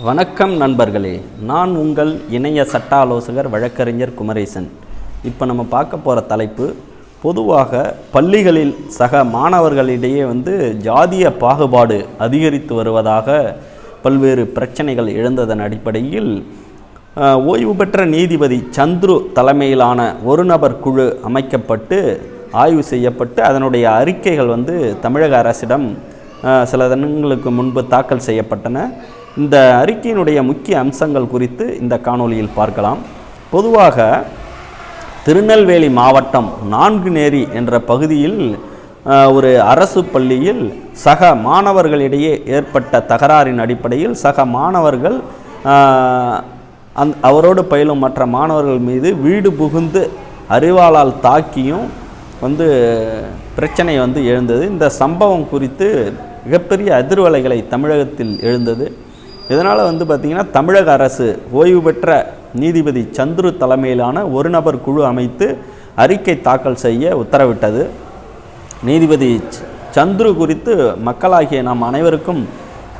வணக்கம் நண்பர்களே, நான் உங்கள் இணைய சட்ட ஆலோசகர் வழக்கறிஞர் குமரேசன். இப்போ நம்ம பார்க்க போகிற தலைப்பு, பொதுவாக பள்ளிகளில் சக மாணவர்களிடையே ஜாதிய பாகுபாடு அதிகரித்து வருவதாக பல்வேறு பிரச்சனைகள் எழுந்ததன் அடிப்படையில் ஓய்வு பெற்ற நீதிபதி சந்துரு தலைமையிலான ஒரு நபர் குழு அமைக்கப்பட்டு ஆய்வு செய்யப்பட்டு அதனுடைய அறிக்கைகள் தமிழக அரசிடம் சில தினங்களுக்கு முன்பு தாக்கல் செய்யப்பட்டன. இந்த அறிக்கையினுடைய முக்கிய அம்சங்கள் குறித்து இந்த காணொளியில் பார்க்கலாம். பொதுவாக திருநெல்வேலி மாவட்டம் நான்குநேரி என்ற பகுதியில் ஒரு அரசு பள்ளியில் சக மாணவர்களிடையே ஏற்பட்ட தகராறின் அடிப்படையில் சக மாணவர்கள் அவரோடு பயிலும் மற்ற மாணவர்கள் மீது வீடு புகுந்து அரிவாளால் தாக்கியும் பிரச்சனை எழுந்தது. இந்த சம்பவம் குறித்து மிகப்பெரிய அதிர்வலைகளை தமிழகத்தில் எழுந்தது. இதனால் பார்த்திங்கன்னா தமிழக அரசு ஓய்வு பெற்ற நீதிபதி சந்துரு தலைமையிலான ஒரு நபர் குழு அமைத்து அறிக்கை தாக்கல் செய்ய உத்தரவிட்டது. நீதிபதி சந்துரு குறித்து மக்களாகிய நாம் அனைவருக்கும்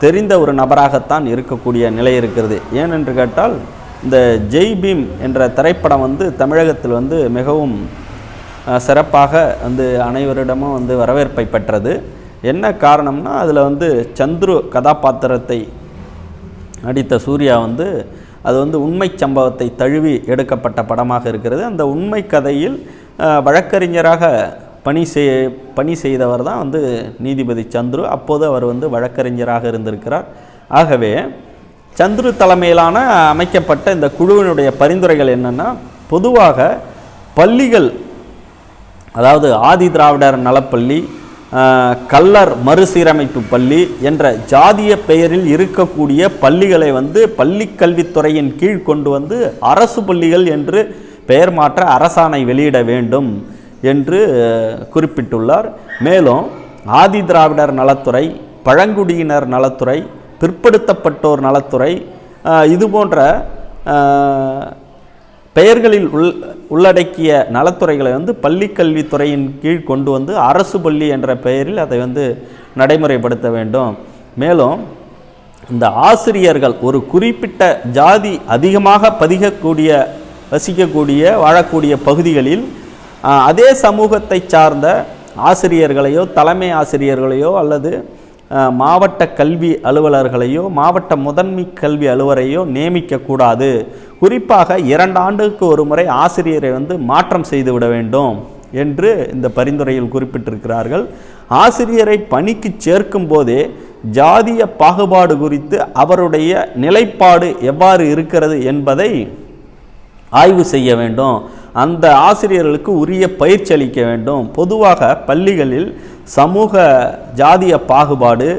தெரிந்த ஒரு நபராகத்தான் இருக்கக்கூடிய நிலை இருக்கிறது. ஏனென்று கேட்டால், இந்த ஜெய் பீம் என்ற திரைப்படம் தமிழகத்தில் மிகவும் சிறப்பாக அனைவரிடமும் வரவேற்பை பெற்றது. என்ன காரணம்னா, அதில் சந்துரு கதாபாத்திரத்தை நடித்த சூர்யா அது உண்மை சம்பவத்தை தழுவி எடுக்கப்பட்ட படமாக இருக்கிறது. அந்த உண்மை கதையில் வழக்கறிஞராக பணி செய்தவர் தான் நீதிபதி சந்துரு. அப்போது அவர் வழக்கறிஞராக இருந்திருக்கிறார். ஆகவே சந்துரு தலைமையிலான அமைக்கப்பட்ட இந்த குழுவினுடைய பரிந்துரைகள் என்னென்னா, பொதுவாக பள்ளிகள், அதாவது ஆதி திராவிடர் நலப்பள்ளி, கல்லர் மறுசீரமைப்பு பள்ளி என்ற ஜாதிய பெயரில் இருக்கக்கூடிய பள்ளிகளை பள்ளிக்கல்வித்துறையின் கீழ் கொண்டு அரசு பள்ளிகள் என்று பெயர் மாற்ற அரசாணை வெளியிட வேண்டும் என்று குறிப்பிட்டுள்ளார். மேலும் ஆதி திராவிடர் நலத்துறை, பழங்குடியினர் நலத்துறை, பிற்படுத்தப்பட்டோர் நலத்துறை, இதுபோன்ற பெயர்களில் உள்ளடக்கிய நலத்துறைகளை பள்ளிக்கல்வித்துறையின் கீழ் கொண்டு அரசு பள்ளி என்ற பெயரில் அதை நடைமுறைப்படுத்த வேண்டும். மேலும் இந்த ஆசிரியர்கள் ஒரு குறிப்பிட்ட ஜாதி அதிகமாக வசிக்கக்கூடிய வாழக்கூடிய பகுதிகளில் அதே சமூகத்தை சார்ந்த ஆசிரியர்களையோ தலைமை ஆசிரியர்களையோ அல்லது மாவட்ட கல்வி அலுவலர்களையோ மாவட்ட முதன்மை கல்வி அலுவலரையோ நியமிக்கக்கூடாது. குறிப்பாக 2 ஆண்டுக்கு ஒரு முறை ஆசிரியரை மாற்றம் செய்துவிட வேண்டும் என்று இந்த பரிந்துரையில் குறிப்பிட்டிருக்கிறார்கள். ஆசிரியரை பணிக்கு சேர்க்கும் போதே ஜாதிய பாகுபாடு குறித்து அவருடைய நிலைப்பாடு எவ்வாறு இருக்கிறது என்பதை ஆய்வு செய்ய வேண்டும். அந்த ஆசிரியர்களுக்கு உரிய பயிற்சி அளிக்க வேண்டும். பொதுவாக பள்ளிகளில் சமூக ஜாதிய பாகுபாடு,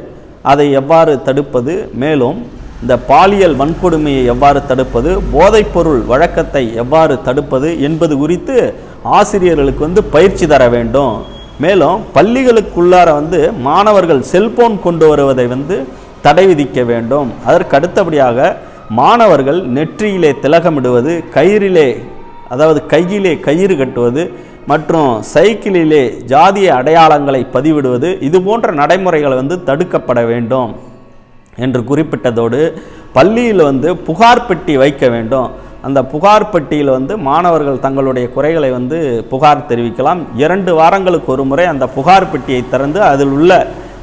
அதை எவ்வாறு தடுப்பது, மேலும் இந்த பாலியல் வன்கொடுமையை எவ்வாறு தடுப்பது, போதைப்பொருள் வழக்கத்தை எவ்வாறு தடுப்பது என்பது குறித்து ஆசிரியர்களுக்கு பயிற்சி தர வேண்டும். மேலும் பள்ளிகளுக்குள்ளார மாணவர்கள் செல்போன் கொண்டு வருவதை தடை விதிக்க வேண்டும். அதற்கு அடுத்தபடியாக மாணவர்கள் நெற்றியிலே திலகமிடுவது, கையிலே கயிறு கட்டுவது மற்றும் சைக்கிளிலே ஜாதிய அடையாளங்களை பதிவிடுவது, இது போன்ற நடைமுறைகள் தடுக்கப்பட வேண்டும் என்று குறிப்பிட்டதோடு, பள்ளியில் புகார் பெட்டி வைக்க வேண்டும். அந்த புகார் பெட்டியில் மாணவர்கள் தங்களுடைய குறைகளை புகார் தெரிவிக்கலாம். 2 வாரங்களுக்கு ஒரு முறை அந்த புகார் பெட்டியை திறந்து அதில் உள்ள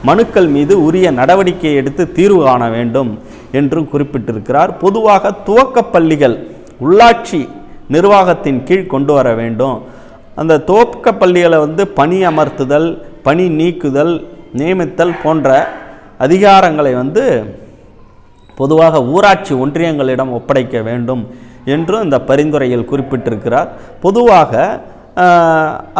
மனுக்கள் மீது உரிய நடவடிக்கை எடுத்து தீர்வு காண வேண்டும் என்றும் குறிப்பிட்டிருக்கிறார். பொதுவாக துவக்க பள்ளிகள் உள்ளாட்சி நிர்வாகத்தின் கீழ் கொண்டு வர வேண்டும். அந்த துவக்க பள்ளிகளை பணி அமர்த்துதல், பணி நீக்குதல், நியமித்தல் போன்ற அதிகாரங்களை பொதுவாக ஊராட்சி ஒன்றியங்களிடம் ஒப்படைக்க வேண்டும் என்றும் இந்த பரிந்துரையில் குறிப்பிட்டிருக்கிறார். பொதுவாக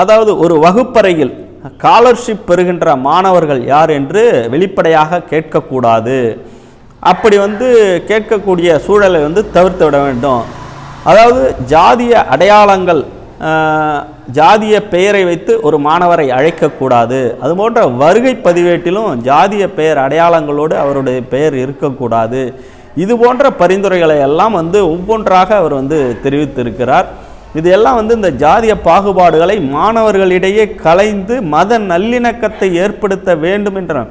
அதாவது ஒரு வகுப்பறையில் ஸ்காலர்ஷிப் பெறுகின்ற மாணவர்கள் யார் என்று வெளிப்படையாக கேட்கக்கூடாது. அப்படி கேட்கக்கூடிய சூழலை தவிர்த்து விட வேண்டும். அதாவது ஜாதிய அடையாளங்கள், ஜாதிய பெயரை வைத்து ஒரு மாணவரை அழைக்கக்கூடாது. அதுபோன்ற வருகை பதிவேட்டிலும் ஜாதிய பெயர் அடையாளங்களோடு அவருடைய பெயர் இருக்கக்கூடாது. இது போன்ற பரிந்துரைகளை எல்லாம் ஒவ்வொன்றாக அவர் தெரிவித்திருக்கிறார். இது எல்லாம் இந்த ஜாதிய பாகுபாடுகளை மாணவர்களிடையே களைந்து மத நல்லிணக்கத்தை ஏற்படுத்த வேண்டும் என்ற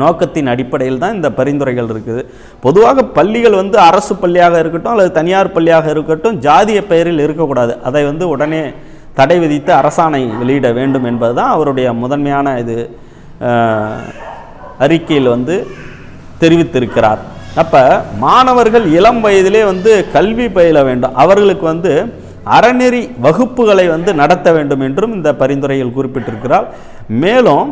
நோக்கத்தின் அடிப்படையில் தான் இந்த பரிந்துரைகள் இருக்குது. பொதுவாக பள்ளிகள் வந்து அரசு பள்ளியாக இருக்கட்டும் அல்லது தனியார் பள்ளியாக இருக்கட்டும் ஜாதிய பெயரில் இருக்கக்கூடாது. அதை வந்து உடனே தடை விதித்து அரசாணை வெளியிட வேண்டும் என்பது தான் அவருடைய முதன்மையான இது அறிக்கையில் வந்து தெரிவித்திருக்கிறார். அப்போ மாணவர்கள் இளம் வயதிலே வந்து கல்வி பயில வேண்டும், அவர்களுக்கு வந்து அறநெறி வகுப்புகளை வந்து நடத்த வேண்டும் என்றும் இந்த பரிந்துரையில் குறிப்பிட்டிருக்கிறார். மேலும்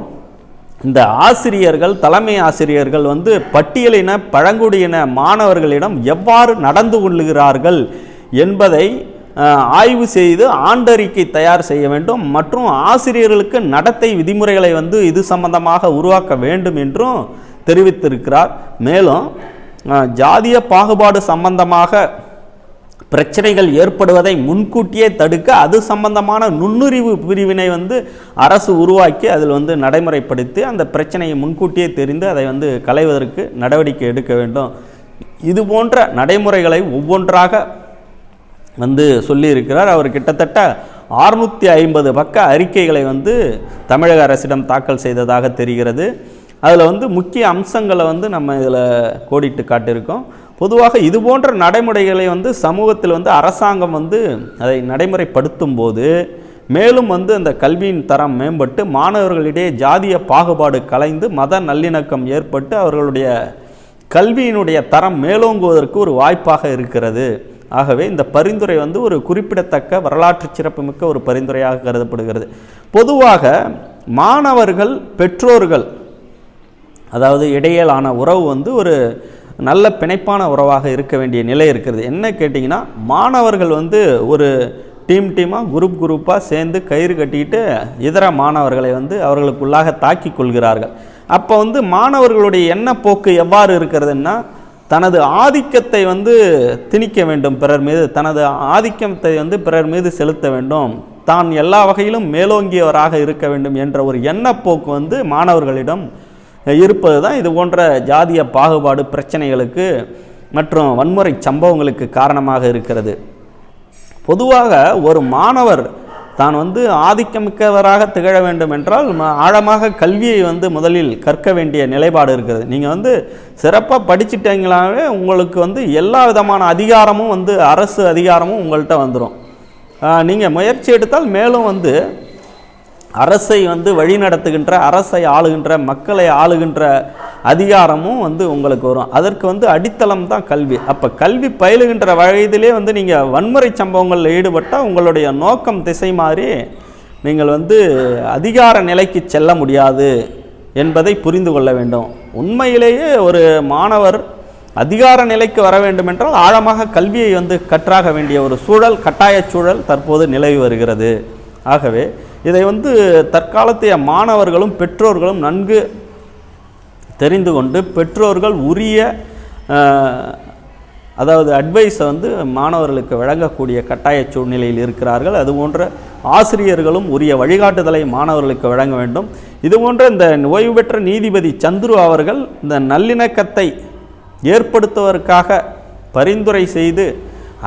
இந்த ஆசிரியர்கள், தலைமை ஆசிரியர்கள் வந்து பட்டியலின பழங்குடியின மாணவர்களிடம் எவ்வாறு நடந்து கொள்ளுகிறார்கள் என்பதை ஆய்வு செய்து ஆண்டறிக்கை தயார் செய்ய வேண்டும் மற்றும் ஆசிரியர்களுக்கு நடத்தை விதிமுறைகளை வந்து இது சம்பந்தமாக உருவாக்க வேண்டும் என்றும் தெரிவித்திருக்கிறார். மேலும் ஜாதிய பாகுபாடு சம்பந்தமாக பிரச்சனைகள் ஏற்படுவதை முன்கூட்டியே தடுக்க அது சம்பந்தமான நுண்ணுரிவு பிரிவினை வந்து அரசு உருவாக்கி அதில் வந்து நடைமுறைப்படுத்தி அந்த பிரச்சனையை முன்கூட்டியே தெரிந்து அதை வந்து களைவதற்கு நடவடிக்கை எடுக்க வேண்டும். இது போன்ற நடைமுறைகளை ஒவ்வொன்றாக வந்து சொல்லியிருக்கிறார். அவர் கிட்டத்தட்ட 650 பக்க அறிக்கைகளை வந்து தமிழக அரசிடம் தாக்கல் செய்ததாக தெரிகிறது. அதில் வந்து முக்கிய அம்சங்களை வந்து நம்ம இதில் கோடிட்டு காட்டியிருக்கோம். பொதுவாக இது போன்ற நடைமுறைகளை வந்து சமூகத்தில் வந்து அரசாங்கம் வந்து அதை நடைமுறைப்படுத்தும் போது மேலும் வந்து அந்த கல்வியின் தரம் மேம்பட்டு மாணவர்களிடையே ஜாதிய பாகுபாடு கலைந்து மத நல்லிணக்கம் ஏற்பட்டு அவர்களுடைய கல்வியினுடைய தரம் மேலோங்குவதற்கு ஒரு வாய்ப்பாக இருக்கிறது. ஆகவே இந்த பரிந்துரை வந்து ஒரு குறிப்பிடத்தக்க வரலாற்று சிறப்புமிக்க ஒரு பரிந்துரையாக கருதப்படுகிறது. பொதுவாக மாணவர்கள் பெற்றோர்கள் அதாவது இடையிலான உறவு வந்து ஒரு நல்ல பிணைப்பான உறவாக இருக்க வேண்டிய நிலை இருக்கிறது. என்ன கேட்டிங்கன்னா, மாணவர்கள் வந்து ஒரு டீமாக குரூப்பாக சேர்ந்து கயிறு கட்டிக்கிட்டு இதர மாணவர்களை வந்து அவர்களுக்குள்ளாக தாக்கி கொள்கிறார்கள். அப்போ வந்து மாணவர்களுடைய எண்ணப்போக்கு எவ்வாறு இருக்கிறதுன்னா, தனது ஆதிக்கத்தை வந்து திணிக்க வேண்டும் பிறர் மீது, தனது ஆதிக்கத்தை வந்து பிறர் மீது செலுத்த வேண்டும், தான் எல்லா வகையிலும் மேலோங்கியவராக இருக்க வேண்டும் என்ற ஒரு எண்ணப்போக்கு வந்து மாணவர்களிடம் இருப்பது தான் இது போன்ற ஜாதிய பாகுபாடு பிரச்சனைகளுக்கு மற்றும் வன்முறை சம்பவங்களுக்கு காரணமாக இருக்கிறது. பொதுவாக ஒரு மாணவர் தான் வந்து ஆதிக்கமிக்கவராக திகழ வேண்டும் என்றால் ஆழமாக கல்வியை வந்து முதலில் கற்க வேண்டிய நிலைப்பாடு இருக்கிறது. நீங்கள் வந்து சிறப்பாக படிச்சுட்டீங்களாவே உங்களுக்கு வந்து எல்லா விதமான அதிகாரமும் வந்து அரசு அதிகாரமும் உங்கள்கிட்ட வந்துடும். நீங்கள் முயற்சி எடுத்தால் மேலும் வந்து அரசை வந்து வழி நடத்துகின்ற, அரசை ஆளுகின்ற, மக்களை ஆளுகின்ற அதிகாரமும் வந்து உங்களுக்கு வரும். அதற்கு வந்து அடித்தளம் தான் கல்வி. அப்போ கல்வி பயிலுகின்ற வயதிலே வந்து நீங்கள் வன்முறை சம்பவங்களில் ஈடுபட்டால் உங்களுடைய நோக்கம் திசை மாறி நீங்கள் வந்து அதிகார நிலைக்கு செல்ல முடியாது என்பதை புரிந்து கொள்ள வேண்டும். உண்மையிலேயே ஒரு மாணவர் அதிகார நிலைக்கு வர வேண்டும் என்றால் ஆழமாக கல்வியை வந்து கற்றாக வேண்டிய ஒரு சூழல், கட்டாய சூழல் தற்போது நிலவி வருகிறது. ஆகவே இதை வந்து தற்காலத்தைய மாணவர்களும் பெற்றோர்களும் நன்கு தெரிந்து கொண்டு பெற்றோர்கள் உரிய அதாவது அட்வைஸை வந்து மாணவர்களுக்கு வழங்கக்கூடிய கட்டாய சூழ்நிலையில் இருக்கிறார்கள். அதுபோன்ற ஆசிரியர்களும் உரிய வழிகாட்டுதலை மாணவர்களுக்கு வழங்க வேண்டும். இதுபோன்ற இந்த ஓய்வு பெற்ற நீதிபதி சந்துரு அவர்கள் இந்த நல்லிணக்கத்தை ஏற்படுத்துவதற்காக பரிந்துரை செய்து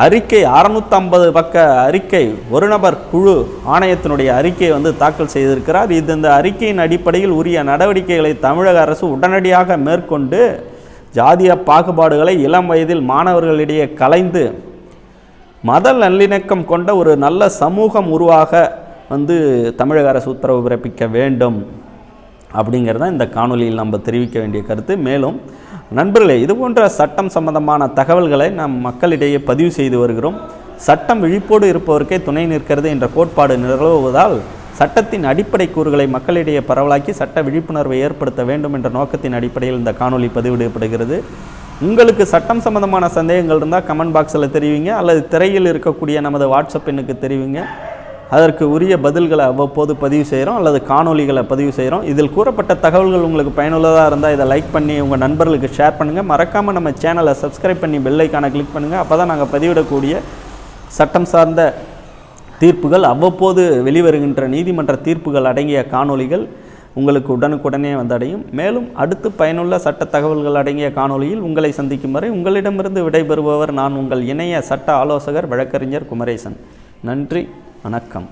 அறிக்கை 650 பக்க அறிக்கை ஒரு நபர் குழு ஆணையத்தினுடைய அறிக்கையை வந்து தாக்கல் செய்திருக்கிறார். இந்த அறிக்கையின் அடிப்படையில் உரிய நடவடிக்கைகளை தமிழக அரசு உடனடியாக மேற்கொண்டு ஜாதிய பாகுபாடுகளை இளம் வயதில் மாணவர்களிடையே கலைந்து மத நல்லிணக்கம் கொண்ட ஒரு நல்ல சமூகம் உருவாக வந்து தமிழக அரசு உத்தரவு பிறப்பிக்க வேண்டும் அப்படிங்கிறதான் இந்த காணொலியில் நம்ம தெரிவிக்க வேண்டிய கருத்து. மேலும் நண்பர்களே, இது போன்ற சட்டம் சம்பந்தமான தகவல்களை நாம் மக்களிடையே பதிவு செய்து வருகிறோம். சட்டம் விழிப்போடு இருப்பவருக்கே துணை நிற்கிறது என்ற கோட்பாடு நிலவுவதால் சட்டத்தின் அடிப்படை கூறுகளை மக்களிடையே பரவலாக்கி சட்ட விழிப்புணர்வை ஏற்படுத்த வேண்டும் என்ற நோக்கத்தின் அடிப்படையில் இந்த காணொலி பதிவிடப்படுகிறது. உங்களுக்கு சட்டம் சம்பந்தமான சந்தேகங்கள் இருந்தால் கமெண்ட் பாக்ஸில் தெரிவிங்க, அல்லது திரையில் இருக்கக்கூடிய நமது வாட்ஸ்அப் எண்ணுக்கு தெரிவிங்க. அதற்கு உரிய பதில்களை அவ்வப்போது பதிவு செய்கிறோம் அல்லது காணொலிகளை பதிவு செய்கிறோம். இதில் கூறப்பட்ட தகவல்கள் உங்களுக்கு பயனுள்ளதாக இருந்தால் இதை லைக் பண்ணி உங்கள் நண்பர்களுக்கு ஷேர் பண்ணுங்கள். மறக்காமல் நம்ம சேனலை சப்ஸ்கிரைப் பண்ணி பெல் ஐக்கானை கிளிக் பண்ணுங்கள். அப்போ தான் நாங்கள் பதிவிடக்கூடிய சட்டம் சார்ந்த தீர்ப்புகள், அவ்வப்போது வெளிவருகின்ற நீதிமன்ற தீர்ப்புகள் அடங்கிய காணொலிகள் உங்களுக்கு உடனுக்குடனே வந்தடையும். மேலும் அடுத்து பயனுள்ள சட்ட தகவல்கள் அடங்கிய காணொலியில் உங்களை சந்திக்கும் வரை உங்களிடமிருந்து விடைபெறுபவர் நான் உங்கள் இணைய சட்ட ஆலோசகர் வழக்கறிஞர் குமரேசன். நன்றி, வணக்கம்.